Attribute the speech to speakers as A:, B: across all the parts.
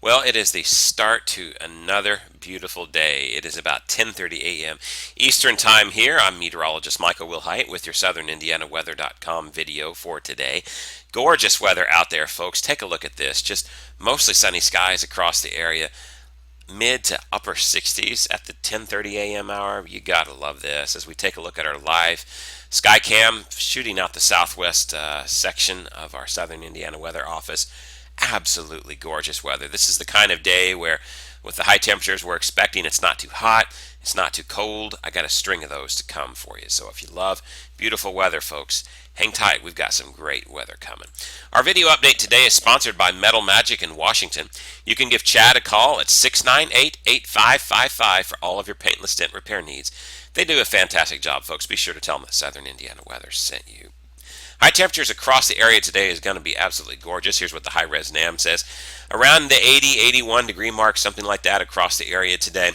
A: Well, it is the start to another beautiful day. It is about 10:30 a.m. Eastern Time here. I'm meteorologist Michael Wilhite with your SouthernIndianaWeather.com video for today. Gorgeous weather out there, folks. Take a look at this. Just mostly sunny skies across the area. Mid to upper 60s at the 10:30 a.m. hour. You gotta love this. As we take a look at our live Skycam shooting out the southwest section of our Southern Indiana Weather Office. Absolutely gorgeous weather. This is the kind of day where, with the high temperatures we're expecting, it's not too hot, it's not too cold. I got a string of those to come for you. So if you love beautiful weather, folks, hang tight. We've got some great weather coming. Our video update today is sponsored by Metal Magic in Washington. You can give Chad a call at 698-8555 for all of your paintless dent repair needs. They do a fantastic job, folks. Be sure to tell them that Southern Indiana Weather sent you. High temperatures across the area today is going to be absolutely gorgeous. Here's what the high-res NAM says. Around the 80, 81 degree mark, something like that across the area today.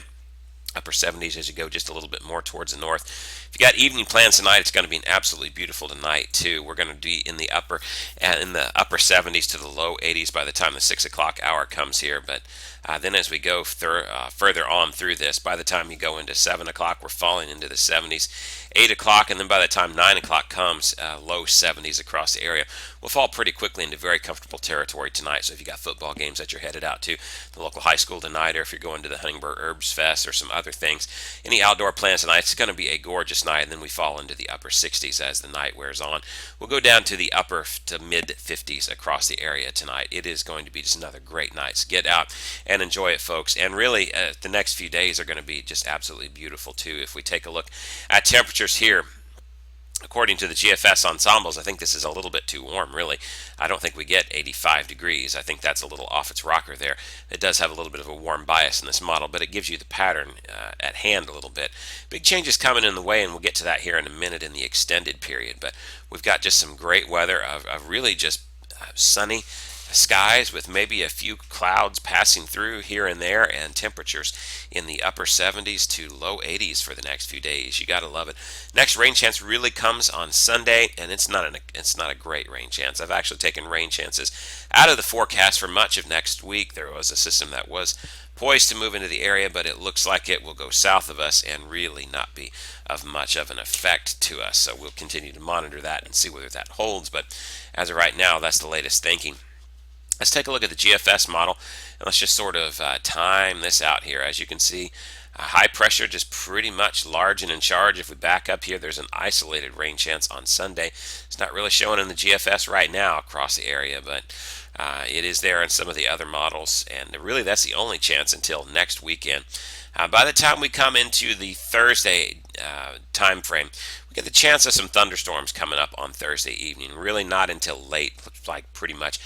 A: Upper 70s as you go just a little bit more towards the north. If you got evening plans tonight, it's going to be an absolutely beautiful tonight too. We're going to be in the upper 70s to the low 80s by the time the 6 o'clock hour comes here. But then as we go further on through this, by the time you go into 7 o'clock, we're falling into the 70s. 8 o'clock, and then by the time 9 o'clock comes, low 70s across the area. We'll fall pretty quickly into very comfortable territory tonight. So if you got football games that you're headed out to, the local high school tonight, or if you're going to the Huntingburg Herbs Fest or some other things, any outdoor plans tonight, it's going to be a gorgeous night, and then we fall into the upper 60s as the night wears on. We'll go down to the upper to mid 50s across the area tonight. It is going to be just another great night. So get out and enjoy it, folks. And really, the next few days are going to be just absolutely beautiful too. If we take a look at temperatures here, according to the GFS ensembles, I think this is a little bit too warm, really. I don't think we get 85 degrees. I think that's a little off its rocker there. It does have a little bit of a warm bias in this model, but it gives you the pattern at hand a little bit. Big changes coming in the way, and we'll get to that here in a minute in the extended period. But we've got just some great weather of really just sunny skies with maybe a few clouds passing through here and there, and temperatures in the upper 70s to low 80s for the next few days. You gotta love it. Next rain chance really comes on Sunday, and it's not a great rain chance. I've actually taken rain chances out of the forecast for much of next week. There was a system that was poised to move into the area, but it looks like it will go south of us and really not be of much of an effect to us. So we'll continue to monitor that and see whether that holds. But as of right now, that's the latest thinking. Let's take a look at the GFS model, and let's just sort of time this out here. As you can see, high pressure just pretty much large and in charge. If we back up here, there's an isolated rain chance on Sunday. It's not really showing in the GFS right now across the area, but it is there in some of the other models, and really that's the only chance until next weekend. By the time we come into the Thursday time frame, we get the chance of some thunderstorms coming up on Thursday evening. Really not until late, looks like pretty much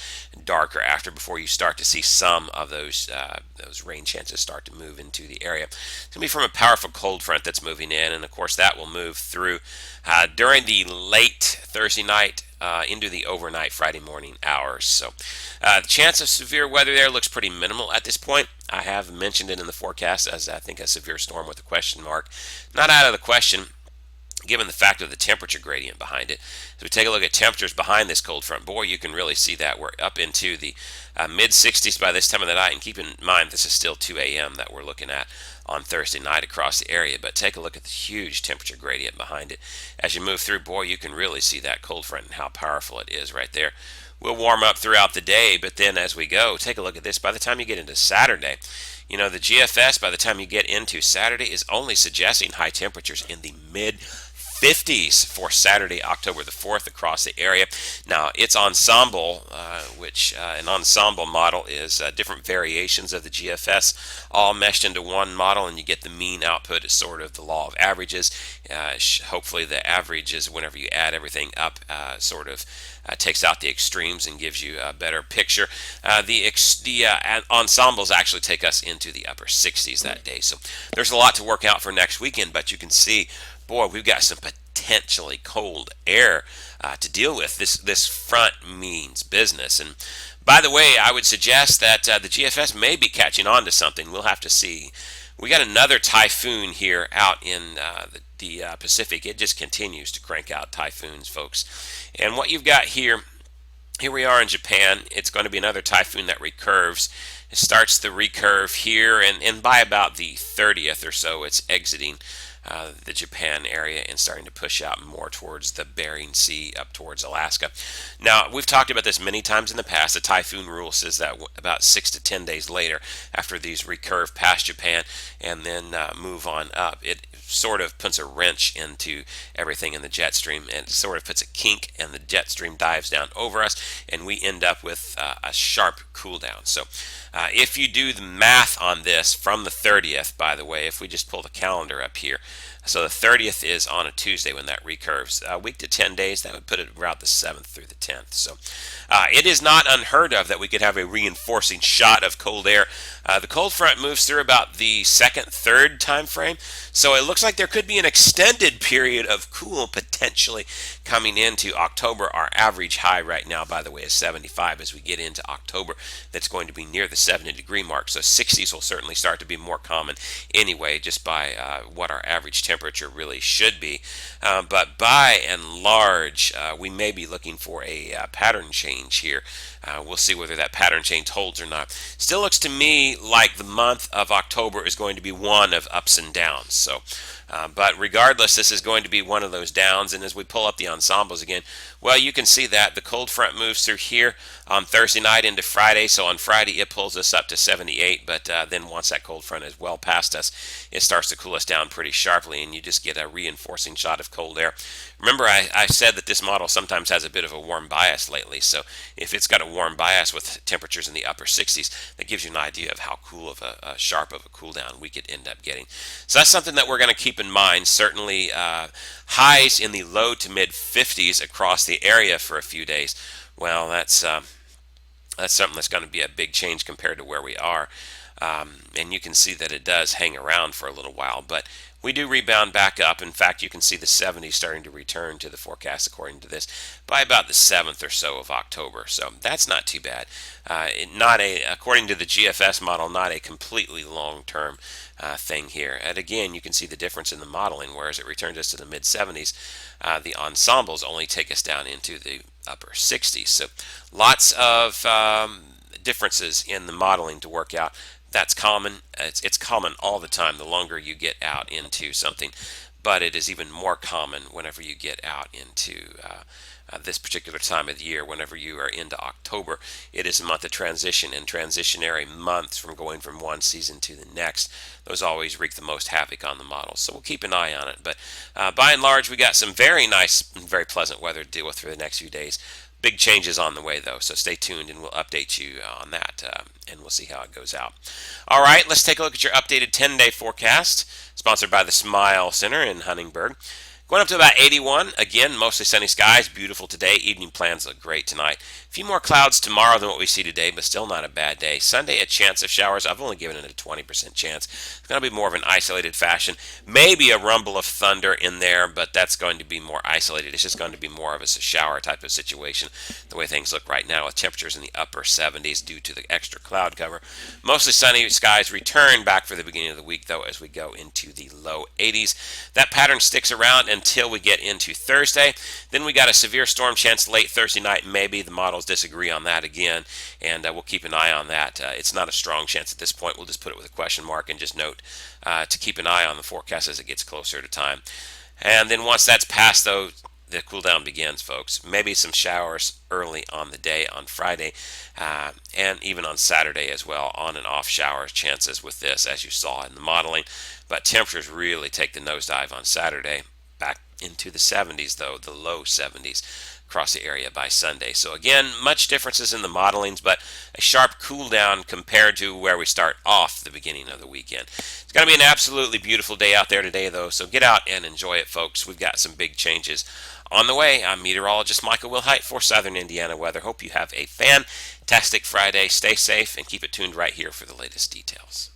A: darker after before you start to see some of those rain chances start to move into the area. It's going to be from a powerful cold front that's moving in, and of course that will move through during the late Thursday night into the overnight Friday morning hours. So the chance of severe weather there looks pretty minimal at this point. I have mentioned it in the forecast as I think a severe storm with a question mark. Not out of the question, given the fact of the temperature gradient behind it. As we take a look at temperatures behind this cold front, boy, you can really see that we're up into the mid 60s by this time of the night. And keep in mind, this is still 2 a.m. that we're looking at on Thursday night across the area. But take a look at the huge temperature gradient behind it. As you move through, boy, you can really see that cold front and how powerful it is right there. We'll warm up throughout the day, but then as we go, take a look at this. By the time you get into Saturday, you know, the GFS, by the time you get into Saturday, is only suggesting high temperatures in the mid 50s for Saturday, October the 4th across the area. Now, its ensemble, which an ensemble model is different variations of the GFS all meshed into one model, and you get the mean output as sort of the law of averages. Hopefully the averages, whenever you add everything up, takes out the extremes and gives you a better picture. The ensembles actually take us into the upper 60s that day. So there's a lot to work out for next weekend, but you can see, boy, we've got some potentially cold air to deal with. This front means business. And by the way, I would suggest that the GFS may be catching on to something. We'll have to see. We got another typhoon here out in the Pacific. It just continues to crank out typhoons, folks. And what you've got here Here we are in Japan. It's going to be another typhoon that recurves. It starts the recurve here, and by about the 30th or so, it's exiting the Japan area and starting to push out more towards the Bering Sea, up towards Alaska. Now, we've talked about this many times in the past. The typhoon rule says that about 6 to 10 days later, after these recurve past Japan and then move on up, it sort of puts a wrench into everything in the jet stream, and it sort of puts a kink, and the jet stream dives down over us, and we end up with a sharp cool down. So if you do the math on this from the 30th, by the way, if we just pull the calendar up here, so the 30th is on a Tuesday when that recurves. A week to 10 days, that would put it around the 7th through the 10th. So it is not unheard of that we could have a reinforcing shot of cold air. The cold front moves through about the second, third time frame. So it looks like there could be an extended period of cool potentially coming into October. Our average high right now, by the way, is 75 as we get into October. That's going to be near the 70-degree mark. So 60s will certainly start to be more common anyway, just by what our average temperature really should be. But by and large, we may be looking for a pattern change here. We'll see whether that pattern change holds or not. Still looks to me like the month of October is going to be one of ups and downs. So, but regardless, this is going to be one of those downs. And as we pull up the ensembles again, well, you can see that the cold front moves through here on Thursday night into Friday. So on Friday, it pulls us up to 78. But then once that cold front is well past us, it starts to cool us down pretty sharply, and you just get a reinforcing shot of cold air. Remember, I said that this model sometimes has a bit of a warm bias lately. So if it's got a warm bias with temperatures in the upper 60s, that gives you an idea of how cool of a sharp of a cool down we could end up getting. So that's something that we're going to keep in mind. Certainly highs in the low to mid 50s across the area for a few days. Well, that's something that's going to be a big change compared to where we are. And you can see that it does hang around for a little while, but we do rebound back up. In fact, you can see the 70s starting to return to the forecast according to this by about the 7th or so of October. So that's not too bad. According to the GFS model, not a completely long-term thing here. And again, you can see the difference in the modeling. Whereas it returns us to the mid 70s, the ensembles only take us down into the upper 60s. So lots of differences in the modeling to work out. That's common. It's common all the time the longer you get out into something, but it is even more common whenever you get out into this particular time of the year. Whenever you are into October, it is a month of transition, and transitionary months from going from one season to the next, those always wreak the most havoc on the models. So we'll keep an eye on it. But by and large, we got some very nice, very pleasant weather to deal with for the next few days. Big changes on the way, though, so stay tuned and we'll update you on that, and we'll see how it goes out. All right, let's take a look at your updated 10-day forecast, sponsored by the Smile Center in Huntingburg. Going up to about 81. Again, mostly sunny skies. Beautiful today. Evening plans look great tonight. A few more clouds tomorrow than what we see today, but still not a bad day. Sunday, a chance of showers. I've only given it a 20% chance. It's going to be more of an isolated fashion. Maybe a rumble of thunder in there, but that's going to be more isolated. It's just going to be more of a shower type of situation, the way things look right now with temperatures in the upper 70s due to the extra cloud cover. Mostly sunny skies return back for the beginning of the week, though, as we go into the low 80s. That pattern sticks around until we get into Thursday. Then we got a severe storm chance late Thursday night. Maybe the models disagree on that again, and we'll keep an eye on that. It's not a strong chance at this point. We'll just put it with a question mark and just note to keep an eye on the forecast as it gets closer to time. And then once that's passed, though, the cool down begins, folks. Maybe some showers early on the day on Friday, and even on Saturday as well, on and off shower chances with this, as you saw in the modeling. But temperatures really take the nosedive on Saturday, back into the 70s, though, the low 70s across the area by Sunday. So again, much differences in the modelings, but a sharp cool down compared to where we start off the beginning of the weekend. It's going to be an absolutely beautiful day out there today, though, so get out and enjoy it, folks. We've got some big changes on the way. I'm meteorologist Michael Wilhite for Southern Indiana Weather. Hope you have a fantastic Friday. Stay safe and keep it tuned right here for the latest details.